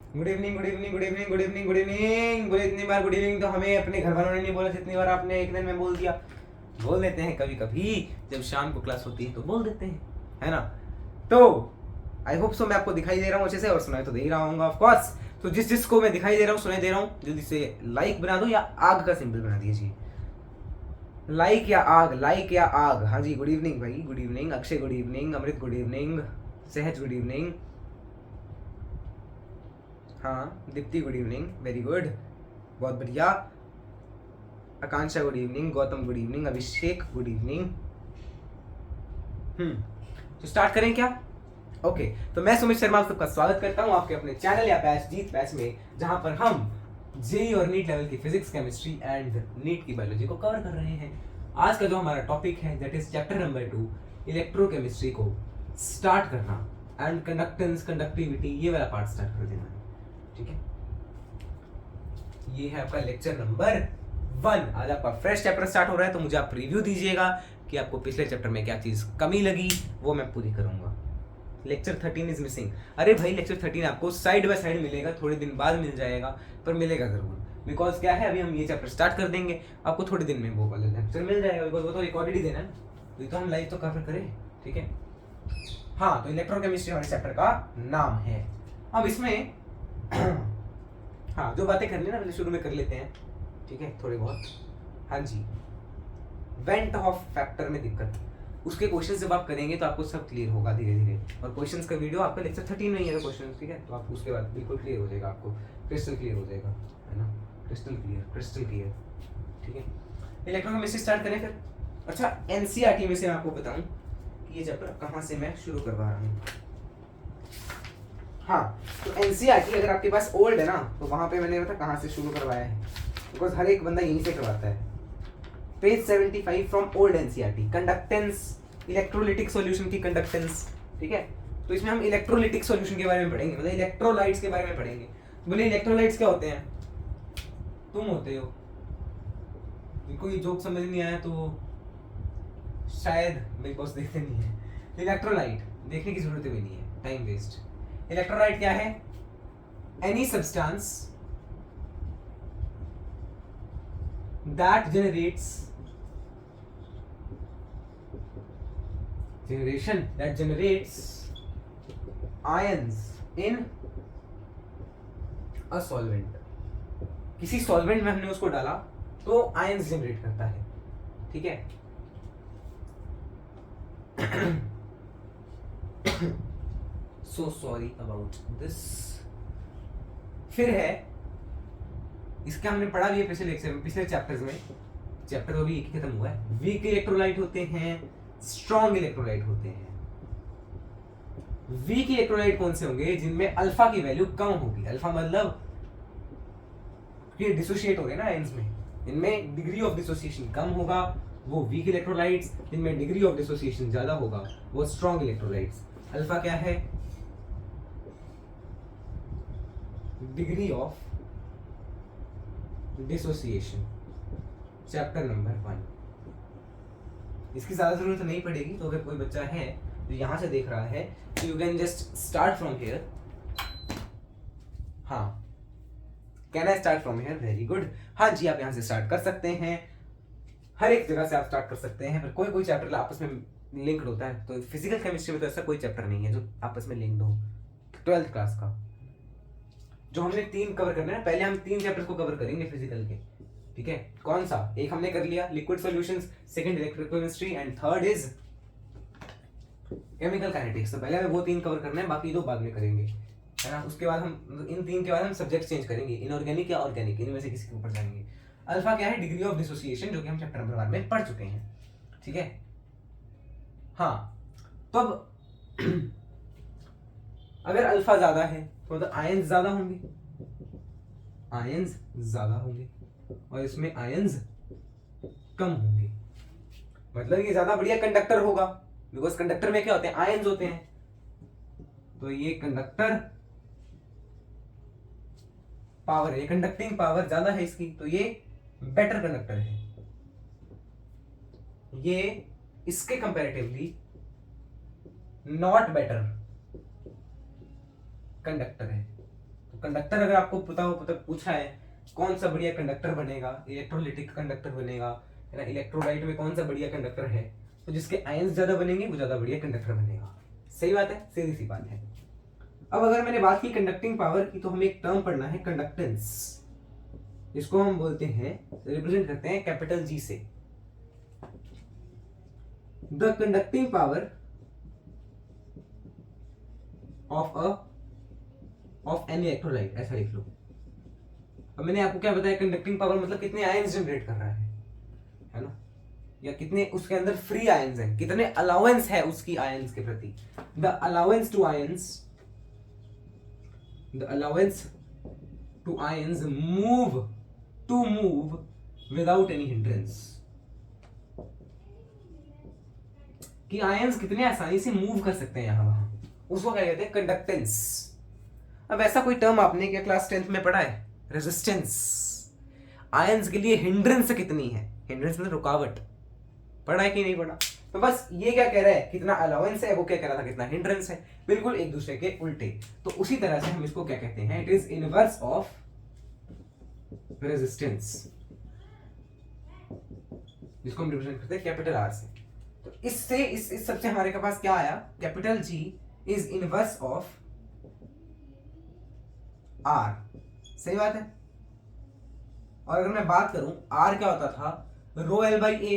Good evening good evening good evening good evening good evening. बोले इतनी बार good evening तो हमें अपने घर वालों ने नहीं बोला, जितनी बार आपने एक दिन में बोल दिया। बोल देते हैं कभी कभी, जब शाम को क्लास होती है तो बोल देते हैं, है ना। तो आई होप सो मैं आपको दिखाई दे रहा हूँ अच्छे से, और सुनाई तो दे ही रहा हूँ ऑफ कोर्स। तो जिस जिसको मैं दिखाई दे रहा हूँ, सुनाई दे रहा हूँ, जल्दी से लाइक बना दो या आग का सिंबल बना दीजिए। लाइक या आग, लाइक या आग। हाँ जी, गुड इवनिंग भाई, good evening. Akshay good evening, Amrit good evening, Sahaj good evening, हाँ Deepti good evening, very good, बहुत बढ़िया। Akanksha good evening, Gautam good evening, Abhishek good evening. तो स्टार्ट करें क्या? ओके तो मैं सुमित शर्मा सबका स्वागत करता हूं आपके अपने चैनल या बैच जीत बैच में, जहां पर हम जेई और नीट लेवल की फिजिक्स, केमिस्ट्री एंड नीट की बायोलॉजी को कवर कर रहे हैं। आज का जो हमारा टॉपिक है that is chapter number 2, electrochemistry को स्टार्ट करना एंड कंडक्टेंस, कंडक्टिविटी, ये वाला पार्ट स्टार्ट कर देना है। ठीक है, ये है आपका लेक्चर नंबर 1। आज आपका फ्रेश चैप्टर स्टार्ट हो रहा है, तो मुझे आप रिव्यू दीजिएगा कि आपको पिछले चैप्टर में क्या चीज कमी लगी, वो मैं पूरी करूंगा। Lecture 13 is missing. अरे भाई लेक्चर 13 आपको साइड बाय साइड मिलेगा, थोड़े दिन बाद मिल जाएगा, पर मिलेगा जरूर। बिकॉज क्या है, अभी हम ये चैप्टर स्टार्ट कर देंगे, आपको थोड़े दिन में वो वाला लेक्चर मिल जाएगा, बिकॉज वो तो रिकॉर्डेड ही देना है, तो ये तो हम लाइव तो कवर करें। ठीक है, हाँ तो इलेक्ट्रोकेमिस्ट्री हमारे चैप्टर का नाम है। अब इसमें हाँ जो बातें करनी है ना, पहले शुरू में कर लेते हैं। ठीक है, थोड़े बहुत। हाँ जी, वेंट ऑफ फैक्टर में दिक्कत, उसके क्वेश्चन जब आप करेंगे तो आपको सब क्लियर होगा धीरे धीरे। और क्वेश्चंस का वीडियो आपका लेक्चर 13 में ही है क्वेश्चन, ठीक है, तो आप उसके बाद बिल्कुल क्लियर हो जाएगा, आपको क्रिस्टल क्लियर हो जाएगा, है ना, क्रिस्टल क्लियर, क्रिस्टल क्लियर। ठीक है, इलेक्ट्रोकेमिस्ट्री स्टार्ट करें फिर। अच्छा, एनसीईआरटी में से मैं आपको बताऊं कि ये चैप्टर कहाँ से मैं शुरू करवा रहा हूँ। हाँ तो एनसीईआरटी अगर आपके पास ओल्ड है ना, तो वहां पे मैंने बता कहाँ से शुरू करवाया है, बिकॉज हर एक बंदा यहीं से करवाता है। Page 75 from old NCERT, conductance, electrolytic solution की कंडक्टेंस। ठीक है, तो इसमें हम इलेक्ट्रोलिटिक सॉल्यूशन के बारे में पढ़ेंगे, मतलब इलेक्ट्रोलाइट्स के बारे में पढ़ेंगे। बोले इलेक्ट्रोलाइट्स क्या होते हैं? तुम होते हो, इनको ये जोक समझ नहीं आया तो शायद बिग बॉस देखते नहीं है। इलेक्ट्रोलाइट देखने की जरूरत भी नहीं है, टाइम वेस्ट। इलेक्ट्रोलाइट क्या है? Any substance that generates ions in a solvent। किसी सॉल्वेंट में हमने उसको डाला तो आयंस जनरेट करता है। ठीक है, सो सॉरी अबाउट दिस। फिर है, इसका हमने पढ़ा भी है पिछले लेक्चर में, पिछले चैप्टर्स में। चैप्टर तो अभी एक ही खत्म हुआ है। वीक इलेक्ट्रोलाइट होते हैं, स्ट्रॉन्ग इलेक्ट्रोलाइट होते हैं। वीक इलेक्ट्रोलाइट कौन से होंगे? जिनमें अल्फा की वैल्यू कम होगी। अल्फा मतलब ये डिसोशिएट हो गए ना आयंस में, इनमें डिग्री ऑफ डिसोसिएशन कम होगा, वो वीक इलेक्ट्रोलाइट्स। जिनमें डिग्री ऑफ डिसोसिएशन ज्यादा होगा वो स्ट्रॉन्ग इलेक्ट्रोलाइट्स। अल्फा क्या है? Degree of dissociation, chapter number 1। इसकी ज्यादा जरूरत नहीं पड़ेगी, तो अगर कोई बच्चा है जो यहां से देख रहा है तो you can just start from here. हाँ, can I start from here? Very good. हाँ जी, आप यहां से स्टार्ट कर सकते हैं, हर एक जगह से आप स्टार्ट कर सकते हैं, पर कोई कोई चैप्टर आपस में लिंक्ड होता है। तो फिजिकल केमिस्ट्री में तो ऐसा कोई चैप्टर नहीं है जो आपस में लिंक्ड हो। 12th क्लास का जो हमने 3 कवर करना है, पहले हम 3 चैप्टर्स को कवर करेंगे फिजिकल के। ठीक है, कौन सा? एक हमने कर लिया liquid solutions, second electrochemistry and third is chemical kinetics. तो पहले हमें वो 3 कवर करना है, बाकी 2 बाद में करेंगे, है ना। उसके बाद हम इन 3 के बाद हम सब्जेक्ट चेंज करेंगे, इनऑर्गेनिक या ऑर्गेनिक, इनमें से किसी के ऊपर जाएंगे। अल्फा क्या है? डिग्री ऑफ डिसोसिएशन, जो कि हम चैप्टर नंबर 1 में पढ़ चुके हैं। ठीक है, हाँ तो अब अगर अल्फा ज्यादा है तो मतलब आयंस ज्यादा होंगे, आयंस ज्यादा होंगे, और इसमें आयंस कम होंगे, मतलब ये ज्यादा बढ़िया कंडक्टर होगा। बिकॉज कंडक्टर में क्या होते हैं? आयंस होते हैं। तो ये कंडक्टर पावर है, कंडक्टिंग पावर ज्यादा है इसकी, तो ये बेटर कंडक्टर है। ये इसके कंपैरेटिवली नॉट बेटर कंडक्टर है। तो तो कंडक्टर अगर आपको पता पूछा है कौन सा बढ़िया कंडक्टर बनेगा, इलेक्ट्रोलिटिक कंडक्टर बनेगा, है ना, इलेक्ट्रोलाइट में कौन सा बढ़िया कंडक्टर है, तो जिसके आयंस ज्यादा बनेंगे वो ज्यादा बढ़िया कंडक्टर बनेगा। सही बात है, सीधी सी बात है। अब अगर मैंने बात की कंडक्टिंग पावर की, तो हमें एक टर्म पढ़ना है कंडक्टेंस, जिसको हम बोलते हैं, रिप्रेजेंट करते हैं कैपिटल जी से। The conducting power of an electrolyte, ऐसा लिख लो। अब मैंने आपको क्या बताया, कंडक्टिंग पावर मतलब कितने आयंस जनरेट कर रहा है ना, या कितने उसके अंदर फ्री आयंस हैं, कितने अलाउंस है उसकी आयंस के प्रति। The allowance to ions move without any hindrance, कि आयंस कितने आसानी से मूव कर सकते हैं यहां वहां, उसको क्या कहते हैं, कंडक्टेंस। अब ऐसा कोई टर्म आपने क्या क्लास 10th में पढ़ा है, रेजिस्टेंस। आयंस के लिए हिंड्रेंस कितनी है, हिंड्रेंस मतलब रुकावट, पढ़ा है कि नहीं पढ़ा। तो बस ये क्या कह रहा है, कितना अलाउंस है, वो क्या कह रहा था कितना हिंड्रेंस है, बिल्कुल एक दूसरे के उल्टे। तो उसी तरह से हम इसको क्या कहते हैं, it is inverse of resistance, जिसको हम रिप्रेजेंट करते हैं कैपिटल आर से। तो इससे इस सबसे हमारे के पास क्या आया, capital G is inverse of R. सही बात है। और अगर मैं बात करूं आर क्या होता था, रो एल बाई ए।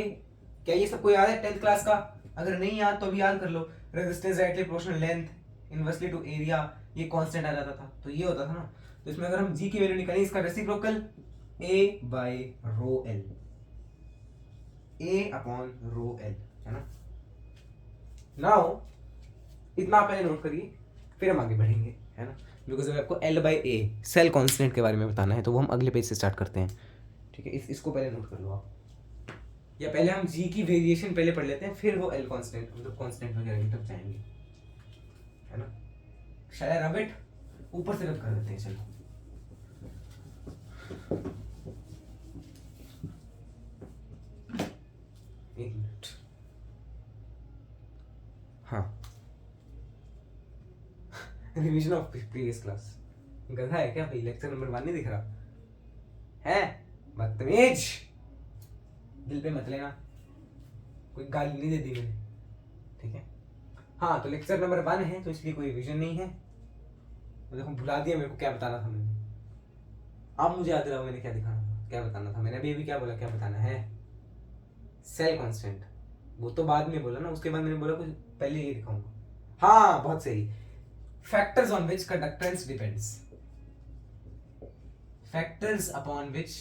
क्या ये सबको याद है 10th क्लास का? अगर नहीं याद तो अभी याद कर लो। Resistance directly proportional length inversely to area, ये कांस्टेंट आ जाता था, तो ये होता था ना। तो इसमें अगर हम जी की वैल्यू निकालें, इसका रेसिप्रोकल ए बाय रो एल, ए अपॉन रो एल, है ना। नाउ इतना पहले नोट करिए, फिर हम आगे बढ़ेंगे, है ना। बिकॉज अगर आपको L by A cell constant के बारे में बताना है तो वो हम अगले पेज से स्टार्ट करते हैं, ठीक है। इसको पहले नोट कर लो आप, या पहले हम जी की वेरिएशन पहले पढ़ लेते हैं, फिर वो एल कांस्टेंट मतलब कांस्टेंट वगैरह की तरफ जाएंगे, है ना। शायद रबिट ऊपर से रब कर देते हैं, चलो। एक मिनट, हाँ। रिवीजन ऑफ प्रीवियस क्लास, गधा है क्या भाई, लेक्चर नंबर 1 नहीं दिख रहा है, बदतमीज। दिल पे मत लेना, कोई गाली नहीं दे दी मैंने, ठीक है। हाँ, तो लेक्चर नंबर 1 है, तो इसलिए कोई रिवीजन नहीं है। तो देखो भुला दिया मेरे को, क्या बताना था मैंने। अब मुझे याद रहा मैंने क्या दिखाना था, क्या बताना था मैंने अभी क्या बोला, क्या बताना है, सेल कांस्टेंट। वो तो बाद में बोला ना, उसके बाद मैंने बोला कुछ पहले ये दिखाऊंगा। हाँ, बहुत सही। Factors on which conductance depends, factors upon which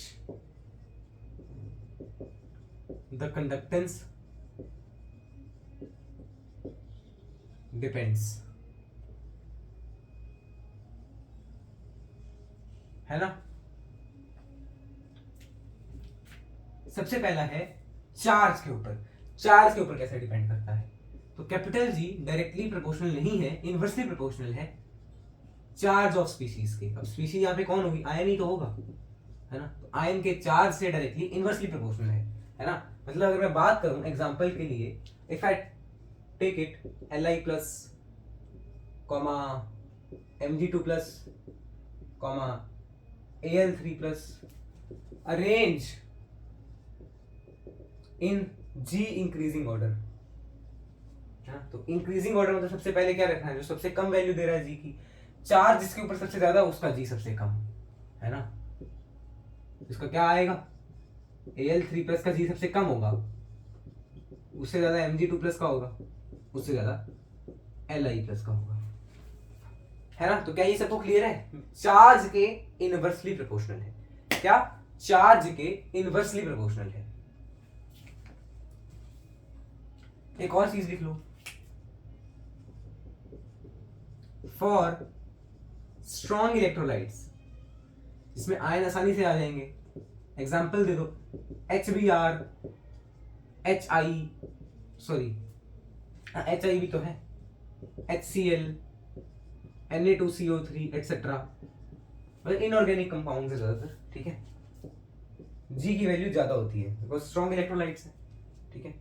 the conductance depends, है ना। सबसे पहला है चार्ज के ऊपर। चार्ज के ऊपर कैसे डिपेंड करता है, तो कैपिटल जी डायरेक्टली प्रोपोर्शनल नहीं है, इनवर्सली प्रोपोर्शनल है चार्ज ऑफ स्पीशीज के। अब स्पीशीज यहाँ पे कौन होगी, आयन ही तो होगा, है ना। तो आयन के चार्ज से डायरेक्टली इनवर्सली प्रोपोर्शनल है ना। मतलब अगर मैं बात करूं एग्जांपल के लिए, if I take it Li plus comma Mg2 plus comma Al3 plus arrange in G increasing order, है ना। तो इंक्रीजिंग ऑर्डर मतलब सबसे पहले क्या रखना है, जो सबसे कम वैल्यू दे रहा है G की, चार्ज जिसके ऊपर सबसे ज्यादा उसका G सबसे कम, है ना। इसका क्या आएगा, Al3 प्लस का G सबसे कम होगा, उससे ज्यादा Mg2 प्लस का होगा, उससे ज्यादा Li प्लस का होगा, है ना। तो क्या ये सबको क्लियर है, चार्ज के इनवर्सली प्रोपोर्शनल है, क्या चार्ज के इनवर्सली प्रोपोर्शनल है। एक और चीज लिख लो, फॉर स्ट्रॉन्ग इलेक्ट्रोलाइट्स जिसमें आयन आसानी से आ जाएंगे, एग्जाम्पल दे दो, HBr, HI, सॉरी HI भी तो है, HCl, Na2CO3 एक्सेट्रा, मतलब इनऑर्गेनिक कंपाउंड्स है ज्यादातर, ठीक है। G की वैल्यू ज्यादा होती है बिकॉज स्ट्रॉन्ग इलेक्ट्रोलाइट्स है, ठीक है।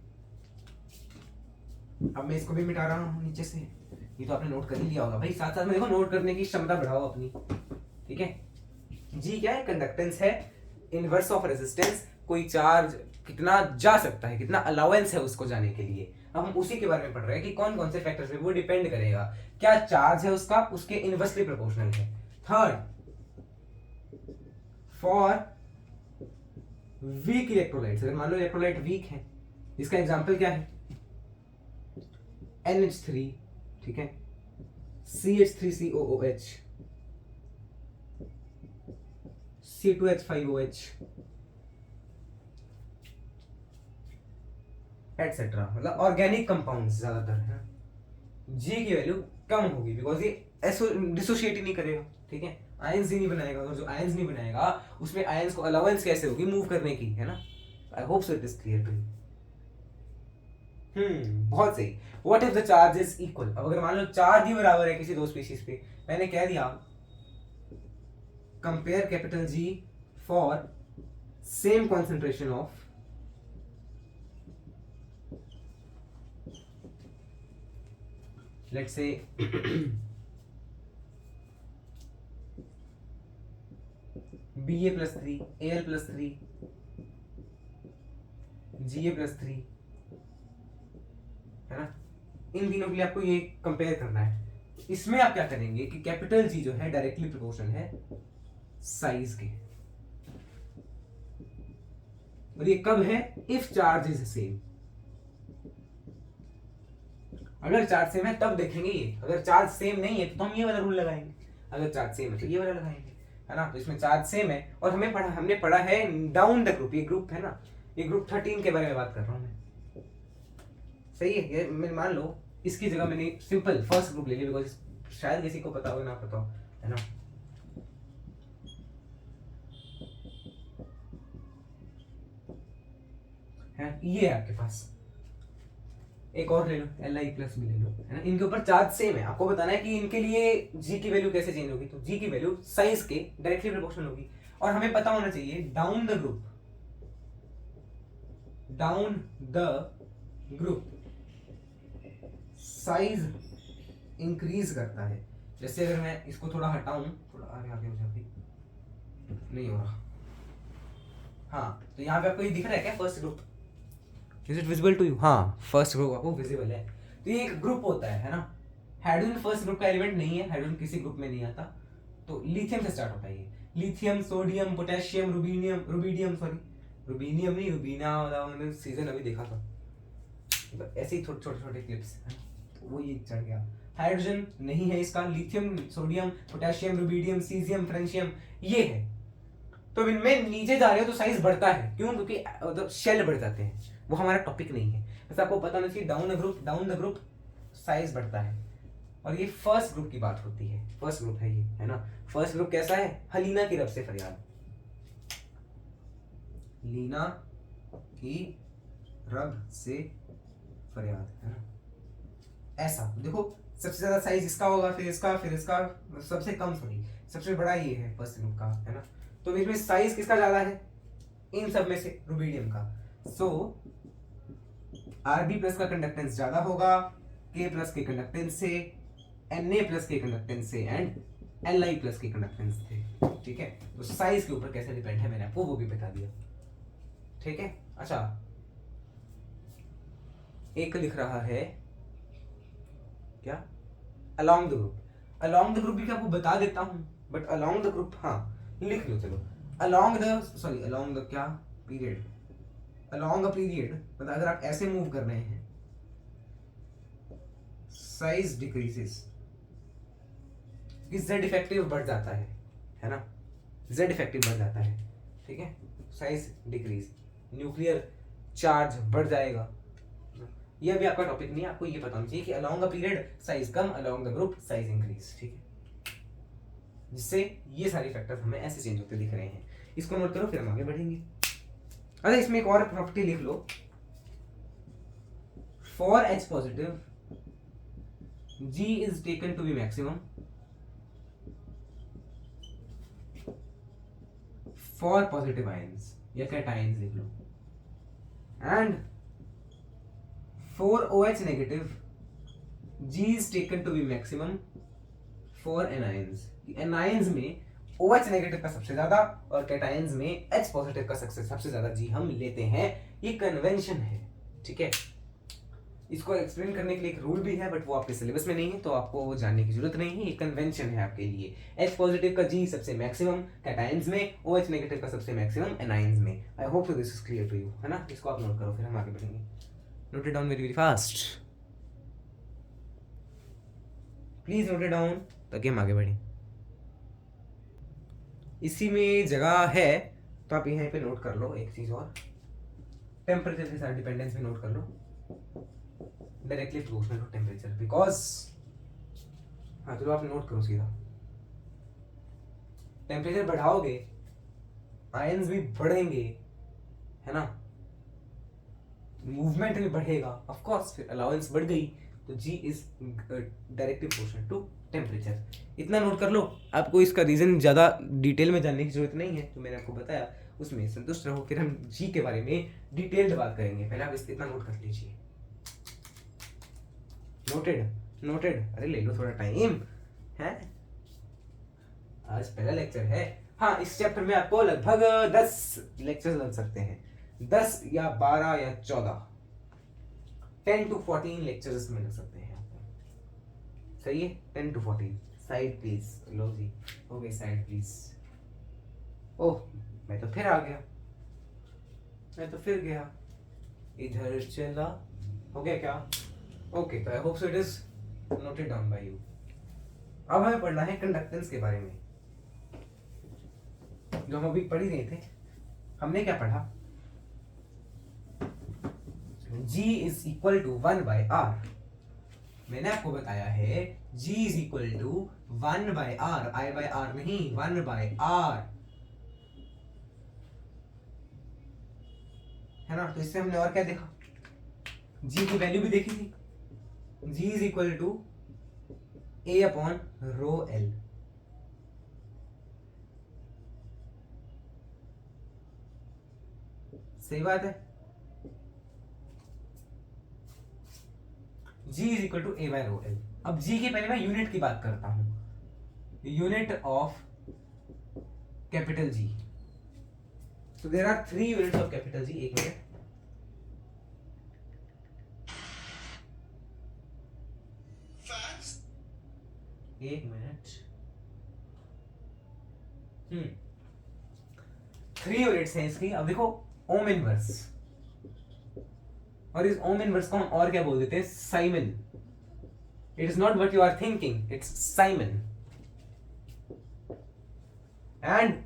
अब मैं इसको भी मिटा रहा हूँ नीचे से, ये तो आपने नोट कर ही लिया होगा भाई, साथ साथ में देखो नोट करने की क्षमता बढ़ाओ अपनी, ठीक है। जी क्या है, कंडक्टेंस है, इनवर्स ऑफ रेजिस्टेंस, कोई चार्ज कितना जा सकता है, कितना अलाउंस है उसको जाने के लिए। हम उसी के बारे में पढ़ रहे हैं कि कौन कौन से फैक्टर्स पे वो डिपेंड करेगा, क्या चार्ज है उसका, उसके इनवर्सली प्रोपोर्शनल है। थर्ड, फॉर वीक इलेक्ट्रोलाइट्स, अगर मान लो इलेक्ट्रोलाइट वीक है, इसका एग्जांपल क्या है, NH3, ठीक है, CH3COOH, C2H5OH एटसेट्रा, मतलब ऑर्गेनिक कंपाउंड्स ज्यादातर है। जी की वैल्यू कम होगी बिकॉज ये डिसोशिएट ही नहीं करेगा, ठीक है, आयंस ही नहीं बनाएगा, और जो आयंस नहीं बनाएगा उसमें आयंस को अलाउंस कैसे होगी मूव करने की, है ना। I hope so it is clear to you. बहुत सही। What if the charge is equal, अब अगर मान लो चार्ज ही बराबर है किसी दो स्पीशीज पे, मैंने कह दिया compare capital G for same concentration of let's say Ba+3, Al+3, Ga+3, है ना। इन तीनों के लिए आपको ये कंपेयर करना है। इसमें आप क्या करेंगे कि कैपिटल जी जो है डायरेक्टली प्रोपोर्शनल है साइज के, और ये कब है, इफ चार्ज इज सेम। अगर चार्ज सेम है तब देखेंगे ये, अगर चार्ज सेम नहीं है तो हम ये वाला रूल लगाएंगे, अगर चार्ज सेम है तो ये वाला लगाएंगे, है ना। तो इसमें चार्ज सेम है, और हमने पढ़ा है डाउन द ग्रुप, ये ग्रुप है ना, ये ग्रुप 13 के बारे में बात कर रहा हूं मैं, सही है। ये मैं मान लो इसकी जगह मैंने सिंपल फर्स्ट ग्रुप ले लिया, बिकॉज शायद किसी को पता हो ना पता हो, है ना। है ये है आपके पास, एक और ले लो, Li+ भी ले लो, है ना। इनके ऊपर चार्ज सेम है, आपको बताना है कि इनके लिए जी की वैल्यू कैसे चेंज होगी, तो जी की वैल्यू साइज के डायरेक्टली प्रोपोर्शनल होगी, और हमें पता होना चाहिए down the group size increase करता है। जैसे अगर मैं इसको थोड़ा हटाऊं, थोड़ा आगे आगे हो जाती, नहीं हो रहा, हाँ, तो यहाँ पे आपको ये दिख रहा है क्या, first group, is it visible to you, हाँ फर्स्ट ग्रुप आपको विजिबल है। तो ये एक ग्रुप होता है ना। हाइड्रोजन फर्स्ट ग्रुप का एलिमेंट नहीं है, हाइड्रोजन किसी ग्रुप में नहीं आता, तो लिथियम से स्टार्ट होता है ये, लिथियम, सोडियम, पोटेशियम, रुबीनियम नहीं, रुबीना वाला मैंने सीजन अभी देखा था, ऐसे ही छोटे छोटे क्लिप्स है, तो वो ये चढ़ गया। हाइड्रोजन नहीं है इसका, lithium, sodium, potassium, rubidium, caesium, francium ये है। तो इनमें नीचे जा रहे हो तो साइज बढ़ता है, क्यों, क्योंकि मतलब शेल बढ़ जाते हैं, वो हमारा टॉपिक नहीं है, बस आपको पता होना चाहिए डाउन द ग्रुप साइज बढ़ता है। और ये फर्स्ट ग्रुप की बात होती है, फर्स्ट ग्रुप है ये, है ना। फर्स्ट ग्रुप कैसा है, हलीना की रब से फरियाद, लीना की रब से फरियाद, है ना। ऐसा देखो, सबसे ज्यादा साइज इसका होगा, फिर इसका, फिर इसका, सबसे कम सॉरी सबसे बड़ा ये है फर्स्ट ग्रुप का, है ना। तो इसमें साइज किसका ज्यादा है, इन सब में से रुबीडियम का। सो Rb+ का कंडक्टेंस ज्यादा होगा K+ के कंडक्टेंस से, Na+ के कंडक्टेंस से, एंड Li+ के कंडक्टेंस से, ठीक है। तो साइज के ऊपर कैसे डिपेंड है मैंने आपको वो भी बता दिया, ठीक है। अच्छा, एक लिख रहा है क्या, अलोंग द ग्रुप भी आपको बता देता हूं, बट अलोंग द ग्रुप हाँ लिख लो, चलो अलोंग द क्या पीरियड, अलोंग अ पीरियड, मतलब अगर आप ऐसे मूव कर रहे हैं साइज डिक्रीजेस, जेड इफेक्टिव बढ़ जाता है ना, जेड इफेक्टिव बढ़ जाता है, ठीक है। साइज डिक्रीज, न्यूक्लियर चार्ज बढ़ जाएगा, ये भी आपका टॉपिक नहीं है, आपको ये पता होना चाहिए कि along a period size come, along the group size increase, ठीक है। जिससे ये सारे फैक्टर्स हमें ऐसे चेंज होते दिख रहे हैं, इसको नोट करो फिर हम आगे बढ़ेंगे। अच्छा, इसमें एक और प्रॉपर्टी लिख लो, for H positive G is taken to be maximum for positive ions या कैटायंस लिख लो, and for OH negative G is taken to be maximum for anions। anions में OH नेगेटिव का सबसे ज्यादा और कैटायंस में H पॉजिटिव का सबसे ज्यादा जी हम लेते हैं। ये कन्वेंशन है, ठीक है। इसको एक्सप्लेन करने के लिए एक रूल भी है, बट वो आपके सिलेबस में नहीं है, तो आपको वो जानने की जरूरत नहीं है। ये कन्वेंशन है आपके लिए। H पॉजिटिव का जी सबसे मैक्सिमम कैटायंस में, OH नेगेटिव का सबसे मैक्सिमम एनाइंस में। I hope so this is clear to you, है ना। इसको आप नोट करो, फिर हम आगे बढ़ेंगे। Note it down very very fast, please note it down ताकि हम आगे बढ़ें। इसी में जगह है तो आप यहाँ पे नोट कर लो एक चीज और, टेम्परेचर के साथ डिपेंडेंस भी नोट कर लो, directly proportional to temperature, because हाँ चलो आप नोट करो सीधा। टेम्परेचर बढ़ाओगे आयंस भी बढ़ेंगे, है ना, मूवमेंट भी बढ़ेगा ऑफ कोर्स, फिर अलाउंस बढ़ गई तो G is directly proportional to temperature. इतना नोट कर लो, आपको इसका रीजन ज़्यादा डिटेल में जानने की जरूरत नहीं है, तो मैंने आपको बताया उसमें संतुष्ट रहो। फिर हम जी के बारे में डिटेल्ड बात करेंगे, पहले आप इतना नोट कर लीजिए। नोटेड नोटेड, अरे ले लो थोड़ा टाइम है, आज पहला लेक्चर है। हाँ, इस चैप्टर में आपको लगभग 10 लेक्चर्स लग सकते हैं, 10 या 12 या 14, 10 to 14 लेक्चर्स में लग सकते हैं आपको। सही है, 10 to 14। साइड प्लीज, लो जी, हो गई साइड प्लीज। ओह, मैं तो फिर आ गया, मैं तो फिर गया, इधर चला, हो गया क्या? ओके, तो आई hope so it is noted down by you. अब हमें पढ़ना है कंडक्टेंस के बारे में, जो हम अभी पढ़ ही रहे थे। हमने क्या पढ़ा? G is equal to 1/r। मैंने आपको बताया है G is equal to 1/r, I/r नहीं, 1/r, है ना। तो इससे हमने और क्या देखा? G की वैल्यू भी देखी थी, G is equal to A/ρl। सही बात है, G is equal to A/ρl। अब G की पहले मैं यूनिट की बात करता हूं, unit of capital G। So there are 3 units of capital G। एक मिनट, एक मिनट, 3 यूनिट्स हैं इसकी। अब देखो, ओम इनवर्स, और इस ओम इनवर्स को हम और क्या बोल देते हैं? Siemens. It is not what you are thinking, it's siemens. And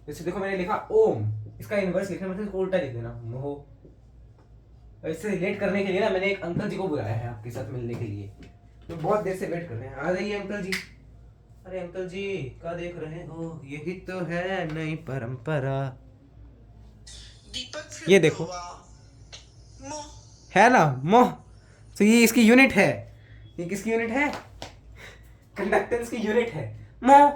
जैसे देखो मैंने लिखा ओम, इसका इनवर्स लिखना मतलब उल्टा लिख देना, मोह। इससे रिलेट करने के लिए ना मैंने एक अंकल जी को बुलाया है आपके साथ मिलने के लिए, तो बहुत देर से वेट कर रहे हैं। आ जाइए अंकल जी। अरे अंकल जी, क्या देख रहे हो? यही तो है नई परंपरा। ये देखो, है ना मोह। तो ये इसकी यूनिट है, ये किसकी यूनिट है? कंडक्टेंस की यूनिट है मोह।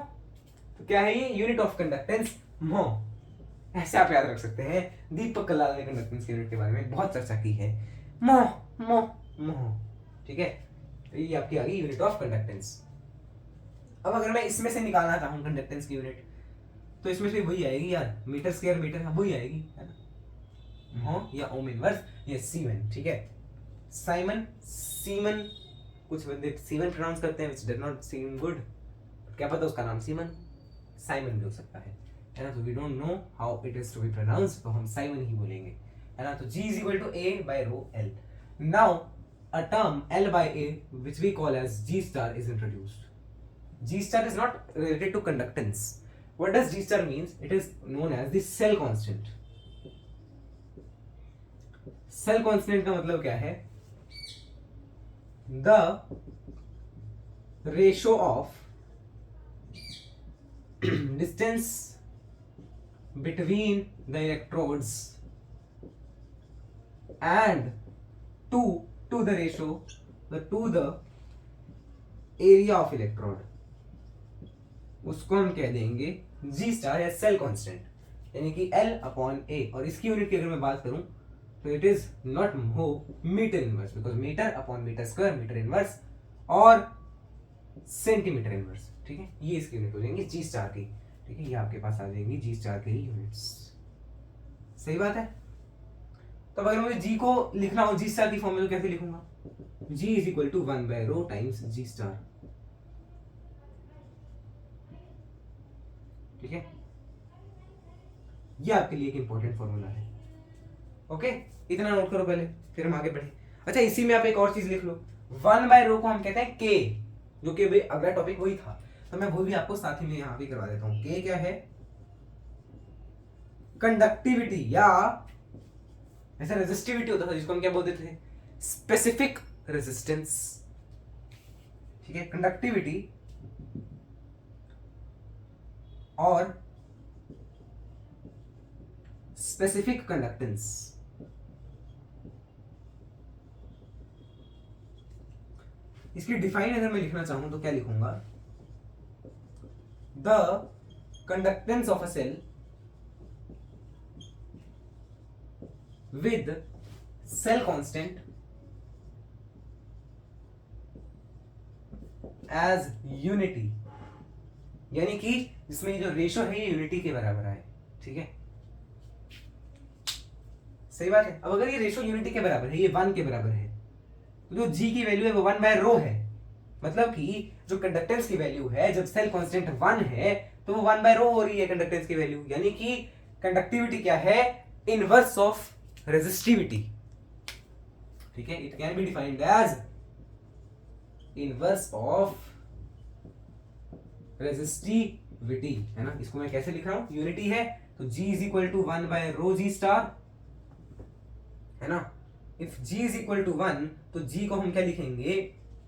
तो क्या है ये? यूनिट ऑफ कंडक्टेंस मोह। ऐसे आप याद रख सकते हैं। दीपक कलाल ने कंडक्टेंस की यूनिट के बारे में बहुत चर्चा की है, मोह मोह मोह, ठीक है। तो ये आपकी आ गई यूनिट ऑफ कंडक्टेंस। अब अगर मैं इसमें से निकालना चाहूँ कंडक्टेंस की यूनिट, तो इसमें से वही आएगी यार, मीटर स्क्वायर मीटर, वही आएगी, है ना, मोह या ओम इनवर्स या सीमन, ठीक है। साइमन, सीमन, कुछ बंदे सीमन प्रोनाउंस करते हैं, which does not seem good, क्या पता उसका नाम सीमन, साइमन भी हो सकता है ना। तो we don't know how it is to be pronounced, तो हम साइमन ही बोलेंगे, है ना। तो G is equal to A/ρl। Now a term L/A which we call as G star is introduced. G star is not related to conductance. What does G star means? It is known as the cell constant. Cell constant का मतलब क्या है? The ratio of distance between the electrodes and to the ratio to the area of electrode, उसको हम कह देंगे G star या cell constant, यानी कि L/A। और इसकी यूनिट की अगर मैं बात करूं तो it is not mho metre inverse, because metre upon metre square metre inverse और सेंटीमीटर इनवर्स, ठीक है। ये इसकी यूनिट हो जाएंगी G स्टार की। ठीक है, ये आपके पास आ जाएंगी जी स्टार के ही यूनिट्स। सही बात है। तो अगर मुझे जी को लिखना हो जी स्टार की फॉर्म में तो कैसे लिखूंगा? G is equal to 1 by rho times G star. ठीक है, ये आपके लिए एक इंपॉर्टेंट फॉर्मूला है। ओके, इतना नोट करो पहले, फिर हम आगे बढ़े। अच्छा, इसी में आप एक और चीज लिख लो, 1 बाय रो को हम कहते हैं के, जो कि अगला टॉपिक वही था, तो मैं वो भी आपको साथ ही में यहां भी करवा देता हूं। के क्या है? कंडक्टिविटी, या ऐसा रेजिस्टिविटी होता था जिसको हम क्या बोलते थे? Specific resistance. ठीक है, कंडक्टिविटी और स्पेसिफिक कंडक्टेंस। इसकी डिफाइन अगर मैं लिखना चाहूं तो क्या लिखूंगा? The conductance of a cell with cell constant as unity, यानी कि जिसमें जो रेशो है ये यूनिटी के बराबर आए। ठीक है, सही बात है। अब अगर ये रेशो यूनिटी के बराबर है, ये 1 के बराबर है, तो जो जी की वैल्यू है वो 1 बाय रो है। मतलब कि जो कंडक्टेंस की वैल्यू है, जब सेल कांस्टेंट 1 है तो वो 1 बाय रो हो रही है कंडक्टेंस की वैल्यू, यानी कि कंडक्टिविटी क्या है? Inverse of resistivity. ठीक है, it can be defined as inverse of resistivity, है ना। इसको मैं कैसे लिख रहा हूं? यूनिटी है तो G is equal to 1 by rho G star, है ना। If g is equal to 1 तो g को हम क्या लिखेंगे?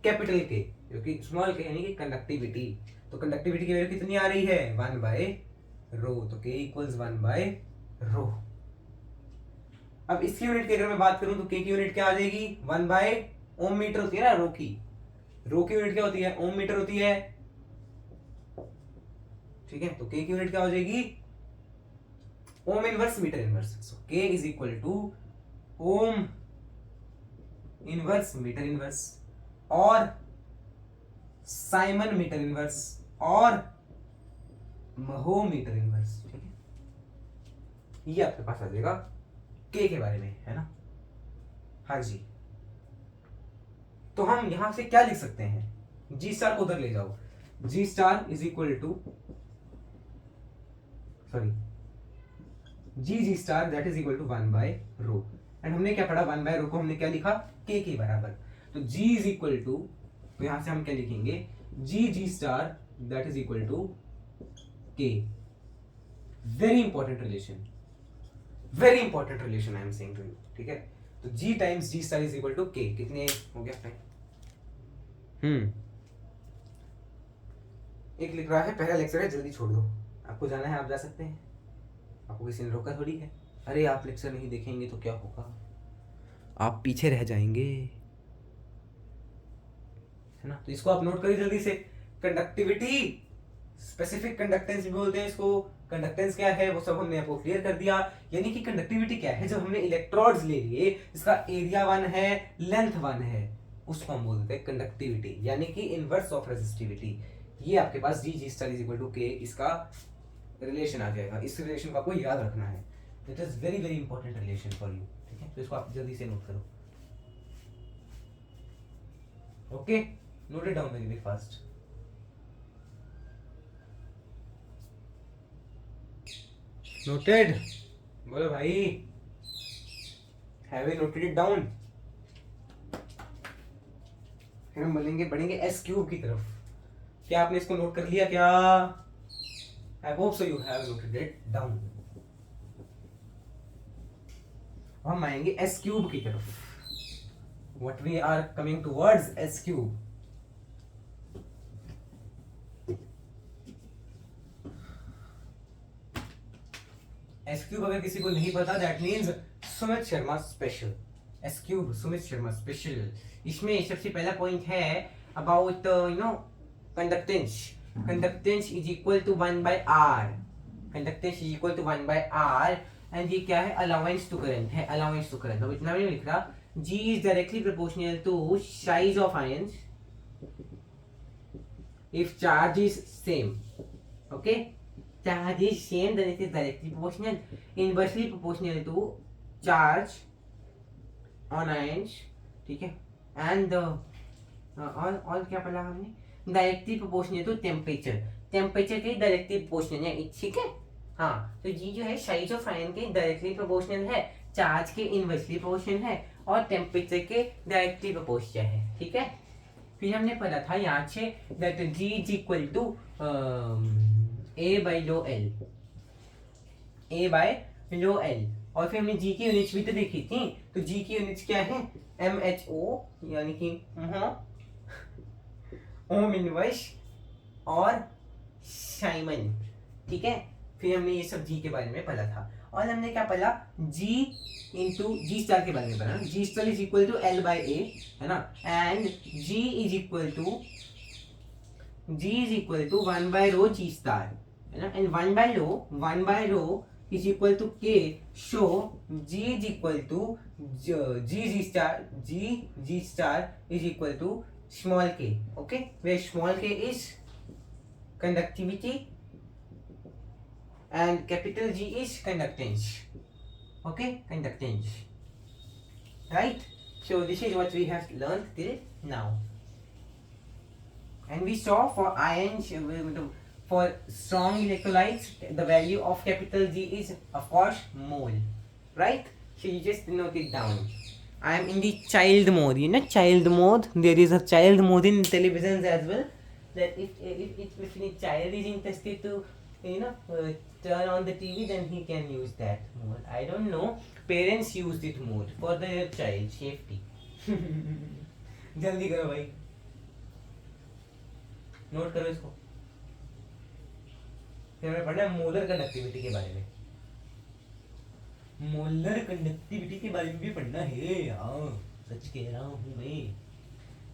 कैपिटल के, जो कि स्मॉल के, यानी कि कंडक्टिविटी। तो कंडक्टिविटी की वैल्यू कितनी आ रही है? 1 बाय रो, तो k इक्वल्स 1 बाय रो। अब इसकी यूनिट की अगर मैं बात करूं तो k की यूनिट क्या आ जाएगी? 1 बाय ओम मीटर होती है ना रो की। रो की यूनिट क्या होती है? ओम मीटर होती है। ठीक है, तो k की यूनिट क्या हो जाएगी? Ohm inverse metre inverse. So k is equal to ohm inverse metre inverse और साइमन मीटर इनवर्स और महो मीटर इनवर्स। ठीक है, ये आपके पास आ जाएगा के के बारे में, है ना। हाँ जी, तो हम यहां से क्या लिख सकते हैं? जी स्टार को उधर ले जाओ। G star is equal to, sorry, G star that is equal to 1 by rho. And हमने क्या पढ़ा? 1 बाय रो को हमने क्या लिखा? के बराबर। तो g इज इक्वल टू, तो यहां से हम क्या लिखेंगे? G star that is equal to K. Very important relation, very important relation I am saying to you. ठीक है, तो g times G star is equal to K. कितने हो गया टाइम? एक लिख रहा है, पहला लेक्चर है, जल्दी छोड़ दो। आपको जाना है, आप जा सकते हैं, आपको किसी ने रोका थोड़ी है। अरे आप लेक्चर नहीं देखेंगे तो क्या होगा? आप पीछे रह जाएंगे, है ना। तो इसको आप नोट करिए जल्दी से। कंडक्टिविटी, स्पेसिफिक कंडक्टेंस भी बोलते हैं इसको। कंडक्टेंस क्या है वो सब हमने आपको क्लियर कर दिया। यानी कि कंडक्टिविटी क्या है? जब हमने इलेक्ट्रोड्स ले लिए, इसका एरिया 1 है, लेंथ 1 है, उसको हम बोलते हैं कंडक्टिविटी, यानी कि इनवर्स ऑफ रेजिस्टिविटी। ये आपके पास जी स्टार इज इक्वल टू के, इसका रिलेशन आ जाएगा। इस रिलेशन को आपको याद रखना है। It is very very important relation for you. ठीक है, तो इसको आप जल्दी से नोट करो। Okay, note it down very very fast. Noted? बोलो भाई, have you noted it down? फिर हम बोलेंगे, बढ़ेंगे एस क्यूब की तरफ। क्या आपने इसको नोट कर लिया क्या? आई hope so you have noted it down. हम आएंगे एस क्यूब की तरफ। What we are coming towards S cube. S cube अगर किसी को नहीं पता, that means Sumit Sharma special. S cube Sumit Sharma special. इसमें सबसे पहला पॉइंट है about conductance. Conductance is equal to 1 by R. Conductance is equal to 1 by R. And ये क्या है? Allowance to current है, allowance to current। अब इतना भी नहीं लिख रहा। G is directly proportional to size of ions if charge is same. Okay? charge is same, then it is directly proportional, inversely proportional to charge on ions, ठीक है, and और क्या पढ़ा हमने, directly proportional to temperature, temperature के directly proportional है, ठीक है। हाँ, तो जी जो है साइज ऑफ आयन के डायरेक्टली प्रोपोर्शनल है, चार्ज के इनवर्सली प्रोपोर्शनल है और टेम्परेचर के डायरेक्टली प्रोपोर्शनल है, ठीक है। फिर हमने पढ़ा था यहाँ से that G is equal to A by rho L, A by rho L, और फिर हमने जी की यूनिट्स भी तो देखी थी, तो जी की यूनिट्स क्या है, एम एच ओ यानी कि ओम इनवर्स और साइमन, ठीक है। फिर हमने ये सब जी के बारे में पढ़ा था, और हमने क्या पढ़ा, जी इंटू जी स्टार के बारे में पढ़ा, G star is equal to L by A, है ना, and G is equal to 1 by rho G star, है ना, and 1 by rho is equal to k, so g is equal to g star is equal to small k, okay, where small k is conductivity and capital G is conductance, okay, conductance, right? So this is what we have learned till now, and we saw for ions, for strong electrolytes the value of capital G is of course mole, right? So you just note it down. I am in the child mode, you know, child mode. There is a child mode in televisions as well, that if any child is interested to, you know, turn on the TV, then he can use that mode. I don't know, parents use it mode for their child safety. जल्दी करो भाई, note करो इसको। फिर हमें पढ़ना है molar conductivity के बारे में, मोलर कंडक्टिविटी के बारे में भी पढ़ना है यार, सच कह रहा हूँ मैं,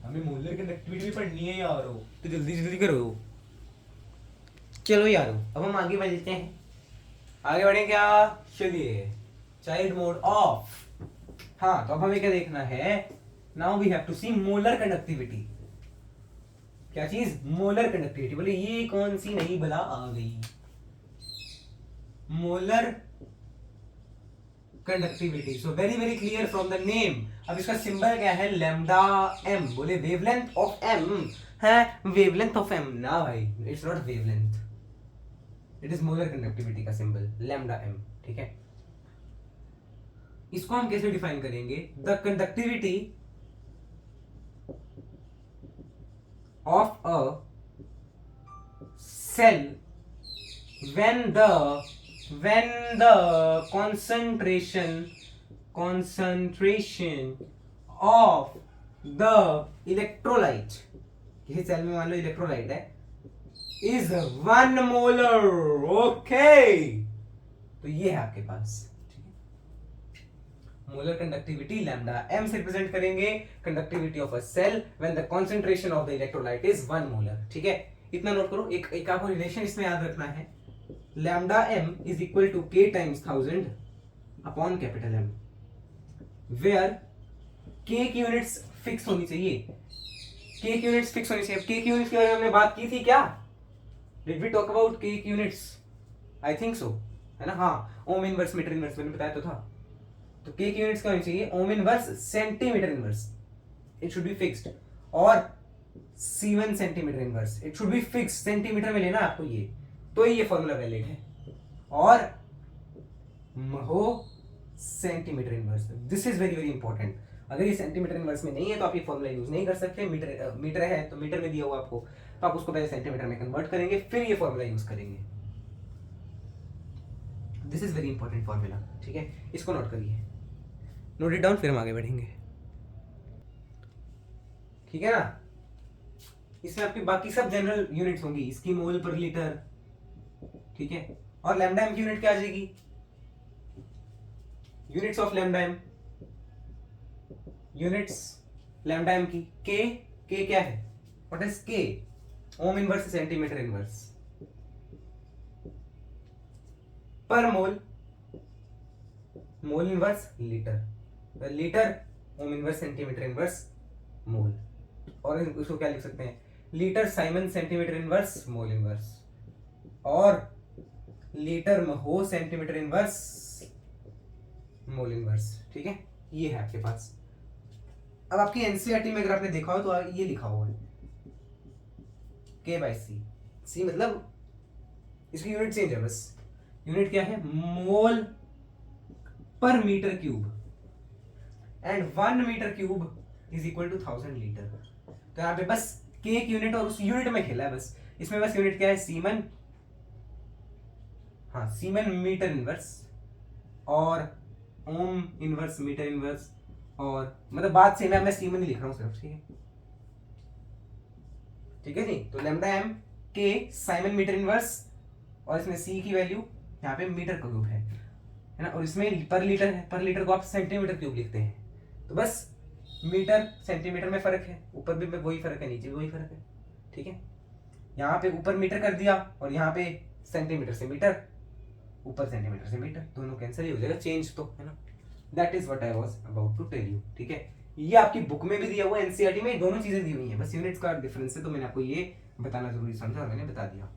हमें मोलर कंडक्टिविटी भी पढ़नी है यारो, तो जल्दी जल्दी करो। चलो यारो, अब हम आगे बढ़ते हैं, आगे बढ़े क्या, चलिए, चाइल्ड मोड ऑफ। हाँ, तो अब हमें क्या देखना है, now we have to see molar conductivity. क्या चीज, मोलर कंडक्टिविटी। बोले ये कौन सी नई बला आ गई, molar conductivity. So very very clear from the name. अब इसका सिंबल क्या है, लैम्डा एम। बोले वेवलेंथ ऑफ एम है, वेवलेंथ ऑफ एम ना भाई, it's not wavelength, it is molar conductivity का सिंबल लैम्डा एम, ठीक है। इसको हम कैसे डिफाइन करेंगे, the conductivity of a cell when the concentration of the electrolyte, किसी सेल में मान लो इलेक्ट्रोलाइट है, is 1 molar, okay, तो ये है आपके पास, मोलर कंडक्टिविटी लैम्डा एम से रिप्रेजेंट करेंगे conductivity of a cell when the concentration of the electrolyte is 1 molar, ठीक है। इतना नोट करो, एक आपको रिलेशन इसमें याद रखना है, lambda M is equal to k times 1000 upon capital M, where k की यूनिट्स फिक्स होनी चाहिए, k की यूनिट्स फिक्स होनी चाहिए। k की यूनिट्स के बारे में हमने बात की थी क्या, did we talk about k की यूनिट्स, आई थिंक सो, है ना। हाँ, ओम इनवर्स मीटर इनवर्स मैंने बताया तो था। तो k की यूनिट्स क्या होनी चाहिए, ओम inverse centimetre inverse, it should be fixed, और C1 centimetre inverse, it should be fix, centimetre में लेना आपको ये, तो ये फॉर्मूला वैलिड है, और हो centimetre inverse, this is very very important. अगर ये सेंटीमीटर इनवर्स में नहीं है तो आप ये फॉर्मूला यूज नहीं कर सकते। मीटर है तो मीटर में दिया हुआ आपको, तो आप उसको पहले सेंटीमीटर में कन्वर्ट करेंगे, फिर ये फॉर्मूला यूज करेंगे। This is very important formula, ठीक है, इसको नोट करिए, नोट इट डाउन, फिर हम आगे बढ़ेंगे, ठीक है ना। इसमें आपकी बाकी सब जनरल यूनिट्स होंगी, इसकी मोल पर लीटर, ठीक है, और लैम्डा एम की यूनिट क्या आ जाएगी, units of lambda M, units lambda M की, के क्या है, व्हाट इज के, ओम इनवर्स सेंटीमीटर इनवर्स पर mole, mole inverse litre, litre ohm inverse centimetre inverse mole, और इसको क्या लिख सकते हैं, litre siemens centimetre inverse mole inverse, और लीटर में हो सेंटीमीटर इनवर्स मोल इनवर्स। ठीक है, ये है आपके पास। अब आपकी एनसीईआरटी में अगर आपने देखा हो तो ये लिखा हुआ है K/C। सी मतलब इसकी यूनिट चेंज है बस। यूनिट क्या है? Mole per metre cube, and 1 metre cube is equal to 1000 litre. तो यहाँ पे बस के की यूनिट और उस यूनिट में खेला है बस। इसमें बस यूनिट क्या है? सीमन। हाँ, सीमन मीटर इनवर्स और ओम इनवर्स मीटर इनवर्स, और मतलब बात सेम है, मैं सीमन ही लिख रहा हूँ सिर्फ। ठीक है, ठीक है जी। तो लैम्डा एम के साइमन मीटर इनवर्स, और इसमें सी की वैल्यू यहाँ पे मीटर क्यूब है ना, और इसमें पर लीटर है। पर लीटर को आप सेंटीमीटर क्यूब लिखते हैं। तो बस मीटर सेंटीमीटर में फर्क है, ऊपर भी वही फर्क है, नीचे भी वही फर्क है। ठीक है, यहाँ पे ऊपर मीटर कर दिया और यहाँ पे सेंटीमीटर से मीटर, ऊपर सेंटीमीटर से मीटर, दोनों कैंसिल ही हो जाएगा, चेंज तो है ना। That is what I was about to tell you. ठीक है, ये आपकी बुक में भी दिया हुआ है, एनसीईआरटी में दोनों चीजें दी हुई हैं, बस यूनिट्स का डिफरेंस है, तो मैंने आपको ये बताना जरूरी समझा और मैंने बता दिया।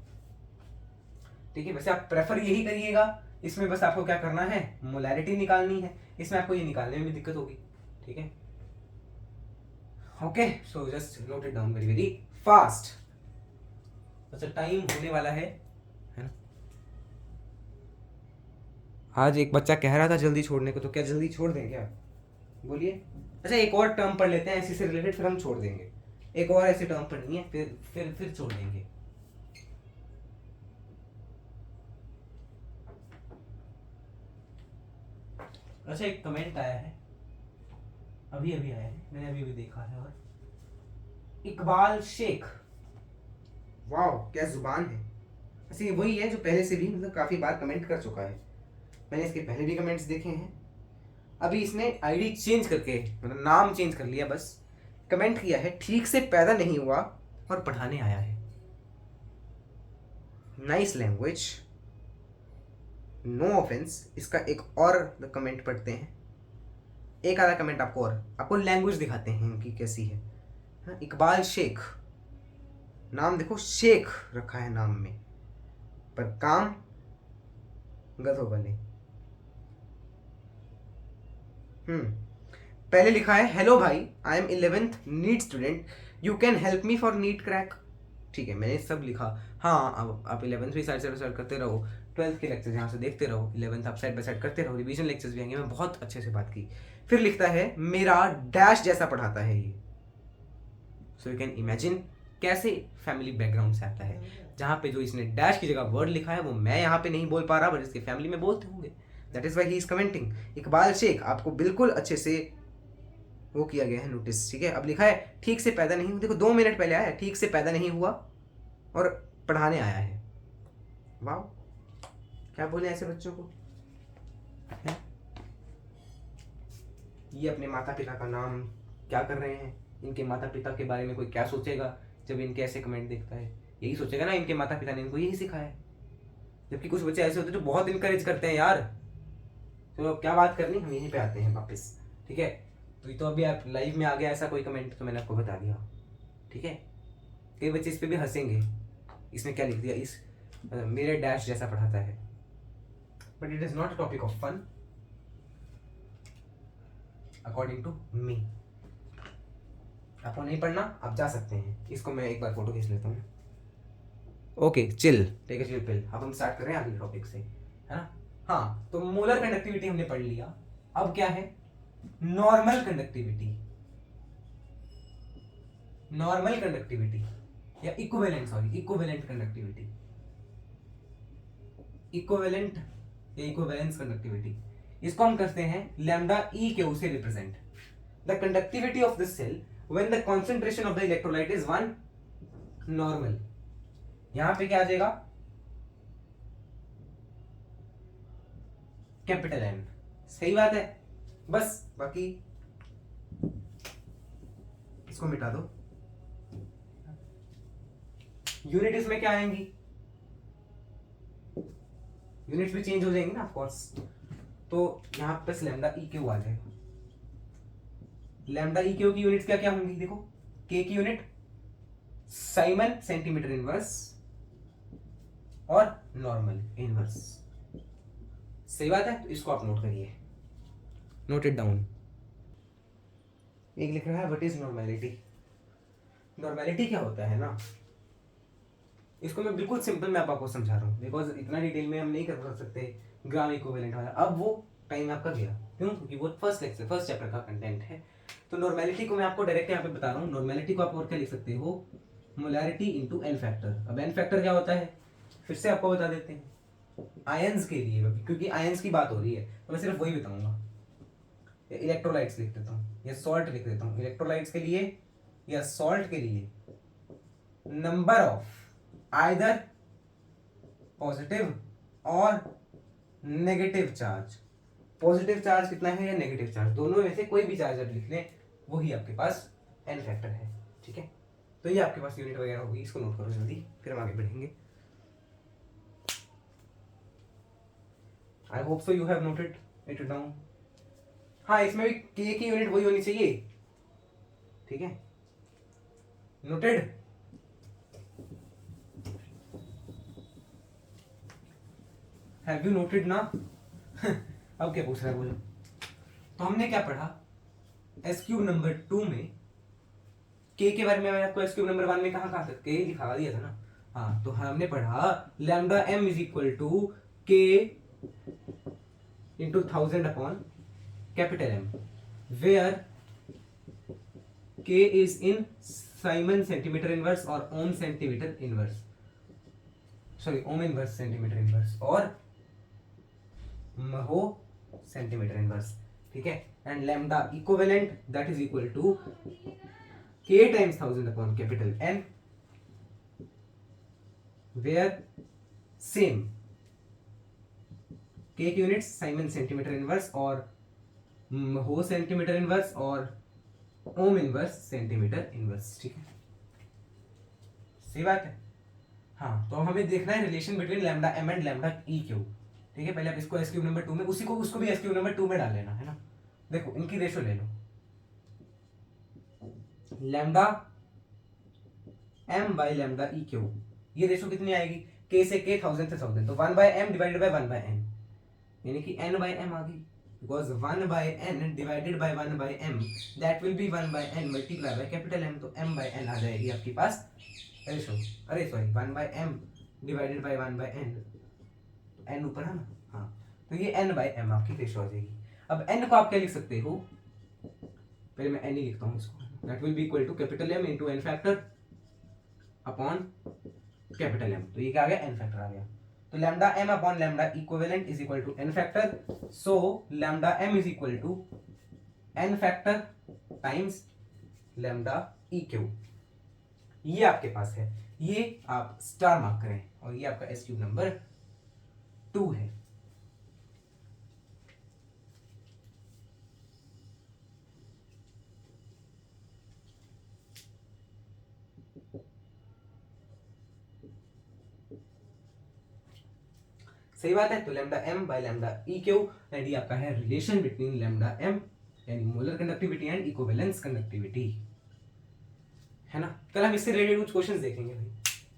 ठीक है, वैसे आप प्रेफर यही करिएगा। इसमें बस आपको क्या करना है? मोलैरिटी निकालनी है। इसमें आपको ये निकालने में भी दिक्कत होगी। ठीक है, okay, so just note it down very very fast. अच्छा, टाइम होने वाला है ना। आज एक बच्चा कह रहा था जल्दी छोड़ने को, तो क्या जल्दी छोड़ दें क्या? बोलिए। अच्छा, एक और टर्म पढ़ लेते हैं इसी से रिलेटेड, फिर हम छोड़ देंगे। एक और ऐसी टर्म पढ़नी है, फिर छोड़ देंगे। अच्छा, एक कमेंट आया है, अभी अभी आया है, मैंने अभी अभी देखा है। और इकबाल शेख, वाओ क्या जुबान है। ऐसे वही है जो पहले से भी मतलब काफी बार कमेंट कर चुका है, मैंने इसके पहले भी कमेंट्स देखे हैं। अभी इसने आईडी चेंज करके मतलब नाम चेंज कर लिया, बस कमेंट किया है, ठीक से पैदा नहीं हुआ और पढ़ाने आया है। Nice language, no offence. इसका एक और कमेंट पढ़ते हैं, एक आधा कमेंट आपको, और आपको लैंग्वेज दिखाते हैं इनकी कैसी है। हाँ, इकबाल शेख, नाम देखो, शेख रखा है नाम में, पर काम गधों वाले। पहले लिखा है, हेलो भाई, I am 11th NEET student, you can help me for NEET crack. ठीक है, मैंने सब लिखा। हाँ, अब आप 11th भी साइड से साइड करते रहो, 12th के लेक्चर्स यहाँ से देखते रहो, 11th आप साइड बाय साइड करते रहो, रिवीजन लेक्चर्स भी आएंगे, मैं बहुत अच्छे से बात की। फिर लिखता है, मेरा डैश जैसा पढ़ाता है ये। सो यू कैन इमेजिन कैसे फैमिली बैकग्राउंड से आता है, जहाँ पे जो इसने डैश की जगह वर्ड लिखा है वो मैं यहाँ पे नहीं बोल पा रहा, बट इसके फैमिली में बोलते होंगे। That is why he is commenting. Iqbal Shaikh, आपको बिल्कुल अच्छे से वो किया गया है नोटिस। ठीक है, अब लिखा है, ठीक से पैदा नहीं हुआ, देखो 2 मिनट पहले आया है, ठीक से पैदा नहीं हुआ और पढ़ाने आया है। वाह, क्या बोले ऐसे बच्चों को है? ये अपने माता पिता का नाम क्या कर रहे हैं, इनके माता पिता के बारे में कोई क्या सोचेगा जब इनके ऐसे कमेंट देखता है? यही सोचेगा ना, इनके माता पिता ने इनको यही सिखाया है। जबकि कुछ बच्चे ऐसे होते हैं जो बहुत इनकरेज करते हैं यार। चलो, अब क्या बात करनी, हम यहीं पे आते हैं वापस। ठीक है, तो ये तो अभी आप लाइव में आ गया ऐसा कोई कमेंट, तो मैंने आपको बता दिया। ठीक है, कई बच्चे इस पे भी हंसेंगे, इसमें क्या लिख दिया, इस मेरे डैश जैसा पढ़ाता है, but it is not a topic of fun according to me. आपको नहीं पढ़ना, आप जा सकते हैं। इसको मैं एक बार फोटो खींच लेता हूँ। Okay, chill, take a chill pill. अब हम स्टार्ट कर रहे हैं अगले टॉपिक से, है ना। हाँ, तो मोलर कंडक्टिविटी हमने पढ़ लिया। अब क्या है? Normal conductivity. नॉर्मल कंडक्टिविटी या equivalent, sorry, equivalent conductivity, equivalent या इक्विवेलेंस कंडक्टिविटी, इसको हम करते हैं लैम्डा ई क्यू से represent. The conductivity of the cell when the concentration of the electrolyte is 1 normal. यहां पे क्या आ जाएगा? Capital N. सही बात है, बस बाकी इसको मिटा दो। यूनिट इसमें क्या आएंगी? यूनिट्स भी चेंज हो जाएंगी ना, ऑफ कोर्स। तो यहां पे लैम्डा ई क्यू आ जाएगा। लैम्डा ई क्यू की यूनिट्स क्या क्या होंगी? देखो, के की यूनिट साइमन सेंटीमीटर इनवर्स, और नॉर्मल इनवर्स। सही बात है, तो इसको आप नोट करिए, नोट इट डाउन। एक लिख रहा है व्हाट इज नॉर्मेलिटी। नॉर्मेलिटी क्या होता है ना, इसको मैं बिल्कुल सिंपल मैं आपको समझा रहा हूँ, बिकॉज इतना डिटेल में हम नहीं कर सकते ग्राम इक्विवेलेंट वाला, अब वो टाइम आपका गया, क्यों? क्योंकि वो फर्स्ट लेक्चर फर्स्ट चैप्टर का कंटेंट है। तो नॉर्मेलिटी को मैं आपको डायरेक्ट यहाँ पे बता रहा हूँ। नॉर्मेलिटी को आप और क्या लिख सकते हो, मोलैरिटी इंटू एन फैक्टर। अब एन फैक्टर क्या होता है, फिर से आपको बता देते हैं। आयंस के लिए, क्योंकि आयंस की बात हो रही है तो मैं सिर्फ वही बताऊंगा। इलेक्ट्रोलाइट्स लिख देता हूँ या सॉल्ट लिख देता हूँ। इलेक्ट्रोलाइट्स के लिए या सॉल्ट के लिए नंबर ऑफ आइदर पॉजिटिव और नेगेटिव चार्ज। पॉजिटिव चार्ज कितना है या नेगेटिव चार्ज, दोनों में से कोई भी चार्ज आप लिख लें, वही आपके पास एन फैक्टर है। ठीक है, तो ये आपके पास यूनिट वगैरह होगी, इसको नोट करो जल्दी, फिर हम आगे बढ़ेंगे। आई hope so you have noted it down. हाँ, इसमें भी के की यूनिट वही होनी चाहिए। ठीक है, नोटेड। हैव यू नोटेड ना? अब क्या पूछ रहा है बोलो। तो हमने क्या पढ़ा, एस क्यूब नंबर 2 में के बारे में मैंने आपको एस क्यूब नंबर 1 में कहा तक के दिखा दिया था ना। हाँ, तो हमने पढ़ा lambda M is equal to K into 1000 upon capital M, where K is in siemens centimetre inverse और ohm centimetre inverse, sorry ohm inverse centimetre inverse और महो सेंटीमीटर इनवर्स। ठीक है, and lambda equivalent that is equal to K times 1000 upon capital N, where same K की units Simon centimetre inverse और mho centimetre inverse और ओम inverse centimetre inverse. ठीक है, सही बात है। हाँ, तो हमें देखना है relation between lambda M and lambda E cube. ठीक है, पहले आप इसको एस क्यूब नंबर 2 में, उसी को उसको भी एस क्यूब नंबर 2 में डाल लेना है ना। देखो इनकी रेशो ले लो, lambda M by lambda E cube, ये रेशो कितनी आएगी, के से के, 1000 से 1000, तो 1 by M divided by 1 by N, यानी कि n बाय एम आ गई, because 1 by N divided by 1 by M that will be 1 by N multiply by capital M, तो m बाय एन आ जाएगी आपके पास रेशो। अरे sorry, 1 by M divided by 1 by N, N ऊपर है ना। हाँ, तो ये n बाय एम आपकी रेशो आ जाएगी। अब n को आप क्या लिख सकते हो, पहले मैं n ही लिखता हूँ इसको, that will be equal to capital M into N factor upon capital M, तो ये क्या आ गया, n फैक्टर आ गया। तो lambda m upon lambda equivalent is equal to n factor, so lambda m is equal to n factor times lambda E cube, ये आपके पास है, ये आप स्टार मार्क करें, और ये आपका एस क्यूब नंबर 2 है। सही बात है, तो lambda M by lambda E cube, and ये आपका है रिलेशन बिटवीन लैम्डा एम यानी molar conductivity and equivalence conductivity, है ना। कल हम इससे रिलेटेड कुछ क्वेश्चंस देखेंगे भाई,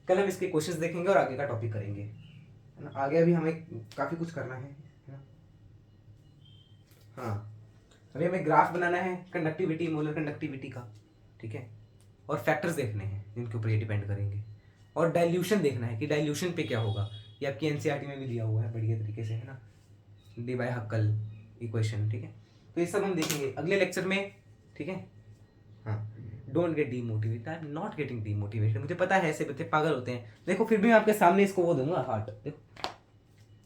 कल हम इसके क्वेश्चंस देखेंगे और आगे का टॉपिक करेंगे, है ना। आगे अभी हमें काफी कुछ करना है ना। हाँ, अभी हमें ग्राफ बनाना है कंडक्टिविटी, मोलर कंडक्टिविटी का, ठीक है, और फैक्टर्स देखने हैं जिनके ऊपर ये डिपेंड करेंगे, और डाइल्यूशन देखना है कि डाइल्यूशन पे क्या होगा, ये आपकी एनसीईआरटी में भी दिया हुआ है बढ़िया तरीके से, है ना, डी बाय हक्कल इक्वेशन। ठीक है, तो ये सब हम देखेंगे अगले लेक्चर में। ठीक है, हाँ, don't get demotivated, I am not getting demotivated, मुझे पता है ऐसे बच्चे पागल होते हैं। देखो फिर भी मैं आपके सामने इसको वो दूंगा, हार्ट देखो,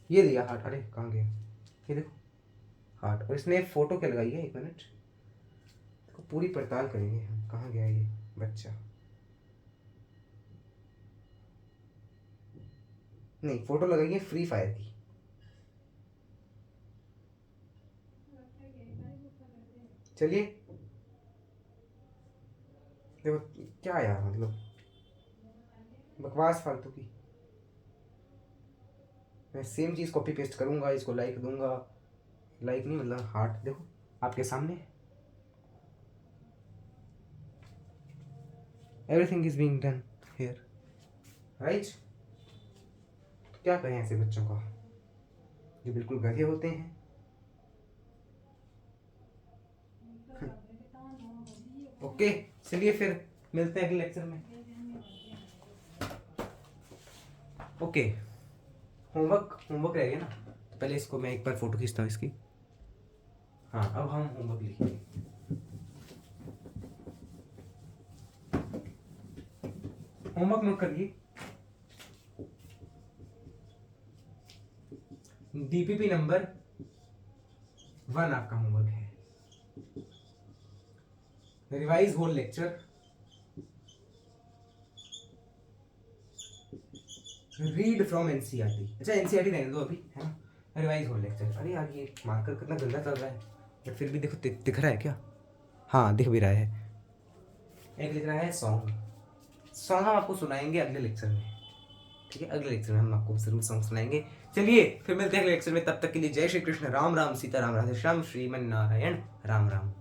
ये दिया हार्ट, अरे कहाँ गया, ये देखो हार्ट, और इसने फोटो क्या लगाई है, 1 मिनट, देखो पूरी पड़ताल करेंगे हम, कहाँ गया ये बच्चा, नहीं फोटो लगाई है फ्री फायर की, चलिए देखो क्या यार, मतलब बकवास फालतू की। मैं सेम चीज़ कॉपी पेस्ट करूंगा, इसको लाइक दूंगा, लाइक नहीं मतलब हार्ट, देखो आपके सामने, everything is being done here, right. क्या करें ऐसे बच्चों का जो बिल्कुल गधे होते हैं। ओके, चलिए फिर मिलते हैं अगले लेक्चर में। ओके, होमवर्क रह गया ना, तो पहले इसको मैं एक बार फोटो खींचता हूँ इसकी। हाँ, अब हम होमवर्क लिखेंगे। होमवर्क नोट करिए। डीपीपी नंबर 1 आपका होमवर्क है। Revise whole lecture, read from NCERT. अच्छा, एनसीईआरटी रहने दो अभी, है ना। Revise whole lecture. अरे यार, ये मार्कर कितना गंदा चल रहा है, बट फिर भी देखो दिख रहा है क्या? हाँ, दिख भी रहा है। एक लिख रहा है सॉन्ग हम आपको सुनाएंगे अगले लेक्चर में, ठीक है। अगले लेक्चर में हम आपको जरूर सॉन्ग सुनाएंगे। चलिए फिर मिलते हैं अगले लेक्चर में, तब तक के लिए जय श्री कृष्ण, राम राम, सीता राम, राधे श्याम, श्रीमन नारायण, राम राम।